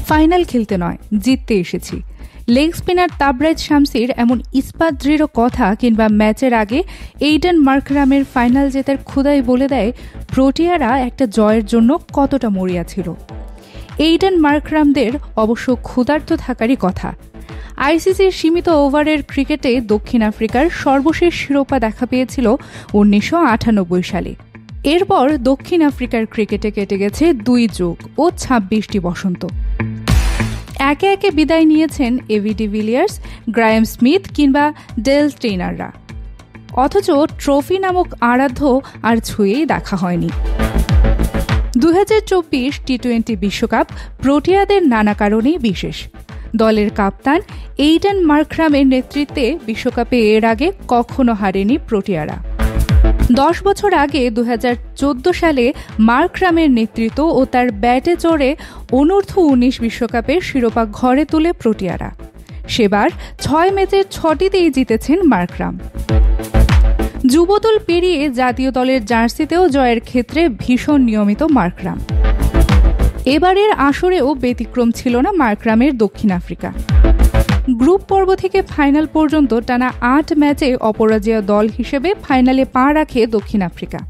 Final খেলতে নয়, জিততে এসেছি। লেগ স্পিনার তাবরেজ শামসির এমন ইস্পাত দৃঢ় কথা কিংবা ম্যাচের আগে এইডেন মার্করামের ফাইনাল জেতার ক্ষুধাই বলে দেয় প্রোটিয়ারা একটা জয়ের জন্য কতটা মরিয়া ছিল। এইডেন মার্করামদের অবশ্য ক্ষুধার্ত থাকারই কথা। আইসিসির সীমিত ওভারের ক্রিকেটে দক্ষিণ আফ্রিকার সর্বশেষ শিরোপা দেখা পেয়েছিল 1998 সালে। এরপর দক্ষিণ আফ্রিকার ক্রিকেটে কেটে গেছে 2 যুগ ও 26টি বসন্ত। একে একে বিদায় নিয়েছেন এভি ডিভিলিয়ার্স, গ্রায়াম স্মিথ কিংবা ডেল স্টেইনাররা। অথচ ট্রফি নামক আরাধ্য আর ছুঁয়েই দেখা হয়নি। 2024 টি-20 বিশ্বকাপ প্রোটিয়াদের নানা কারণেই বিশেষ। দলের কাপ্তান এইডেন মার্করামের নেতৃত্বে বিশ্বকাপে এর আগে কখনো হারেনি প্রোটিয়ারা। 10 বছর আগে 2014 সালে মার্করামের নেতৃত্ব ও তার ব্যাটে চড়ে অনূর্ধ্ব-19 বিশ্বকাপের শিরোপা ঘরে তুলে প্রোটিয়ারা। সেবার 6 ম্যাচের 6টিতেই জিতেছেন মার্করাম। যুবদল পেরিয়ে জাতীয় দলের জার্সিতেও জয়ের ক্ষেত্রে ভীষণ নিয়মিত মার্করাম। এবারের আসরেও ব্যতিক্রম ছিল না মার্করামের দক্ষিণ আফ্রিকা। গ্রুপ পর্ব থেকে ফাইনাল পর্যন্ত টানা 8 ম্যাচে অপরাজেয় দল হিসেবে ফাইনালে পা রাখে দক্ষিণ আফ্রিকা।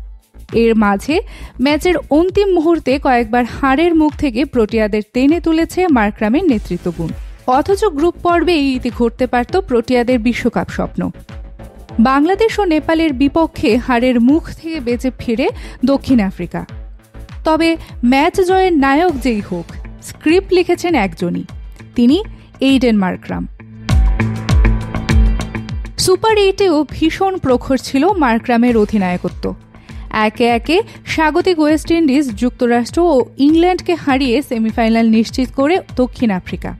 এর মাঝে ম্যাচের অন্তিম মুহূর্তে কয়েকবার হারের মুখ থেকে প্রোটিয়াদের টেনে তুলেছে মার্করামের নেতৃত্বগুণ। অথচ গ্রুপ পর্বেই ইতি ঘটতে পারত প্রোটিয়াদের বিশ্বকাপ স্বপ্ন। বাংলাদেশ ও নেপালের বিপক্ষে হারের মুখ থেকে বেঁচে ফিরে দক্ষিণ আফ্রিকা। তবে ম্যাচ জয়ের নায়ক যেই হোক, স্ক্রিপ্ট লিখেছেন একজনই, তিনি এইডেন মার্করাম। সুপার 8-এও ভীষণ প্রখর ছিল মার্করামের অধিনায়কত্ব। একে একে স্বাগতিক ওয়েস্ট ইন্ডিজ, যুক্তরাষ্ট্র ও ইংল্যান্ডকে হারিয়ে সেমিফাইনাল নিশ্চিত করে দক্ষিণ আফ্রিকা।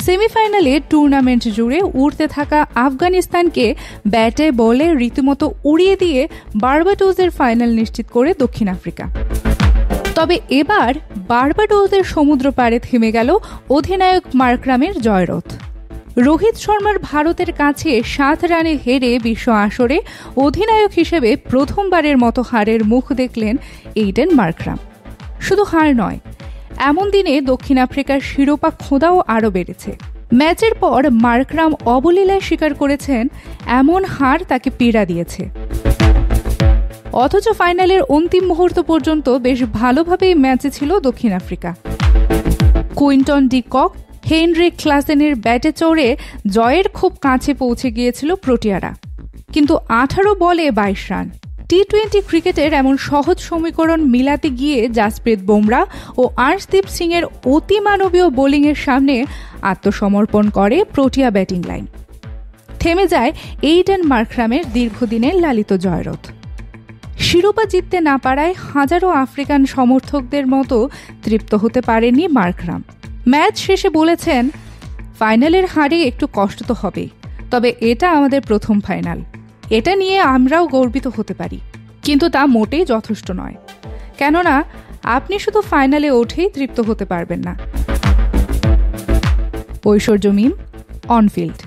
সেমিফাইনালে টুর্নামেন্ট জুড়ে উড়তে থাকা আফগানিস্তানকে ব্যাটে বলে রীতিমতো উড়িয়ে দিয়ে বার্বাডোসের ফাইনাল নিশ্চিত করে দক্ষিণ আফ্রিকা। তবে এবার বার্বাডোসের সমুদ্র পাড়ে থেমে গেল অধিনায়ক মার্করামের জয়রথ। রোহিত শর্মার ভারতের কাছে 7 রানে হেরে বিশ্ব আসরে অধিনায়ক হিসেবে প্রথমবারের মতো হারের মুখ দেখলেন এইডেন মার্করাম। শুধু হার নয়, এমন দিনে দক্ষিণ আফ্রিকার শিরোপা খোঁদাও আরও বেড়েছে। ম্যাচের পর মার্করাম অবলীলায় স্বীকার করেছেন এমন হার তাকে পীড়া দিয়েছে। অথচ ফাইনালের অন্তিম মুহূর্ত পর্যন্ত বেশ ভালোভাবেই ম্যাচে ছিল দক্ষিণ Africa. Quinton de Kock, Heinrich ক্লাসেনের ব্যাটে চড়ে জয়ের খুব কাছে পৌঁছে গিয়েছিল প্রোটিয়ারা, কিন্তু 18 বলে 22 রান। টি-20 ক্রিকেটের এমন সহজ সমীকরণ মিলাতে গিয়ে জাসপ্রীত বুমরাহ ও আর্শদীপ সিংয়ের অতিমানবীয় বোলিংয়ের সামনে আত্মসমর্পণ করে প্রোটিয়া ব্যাটিং লাইন। থেমে যায় এইডেন মার্করামের দীর্ঘদিনের লালিত জয়রথ। শিরোপা জিততে না পারায় হাজারো আফ্রিকান সমর্থকদের মতো তৃপ্ত হতে পারেননি মার্করাম। ম্যাচ শেষে বলেছেন, ফাইনালের হারে একটু কষ্ট তো হবেই, তবে এটা আমাদের প্রথম ফাইনাল। এটা নিয়ে আমরাও গর্বিত হতে পারি, কিন্তু তা মোটেই যথেষ্ট নয়, কেননা আপনি শুধু ফাইনালে ওঠেই তৃপ্ত হতে পারবেন না। ঐশ্বর্য মিম, অনফিল্ড।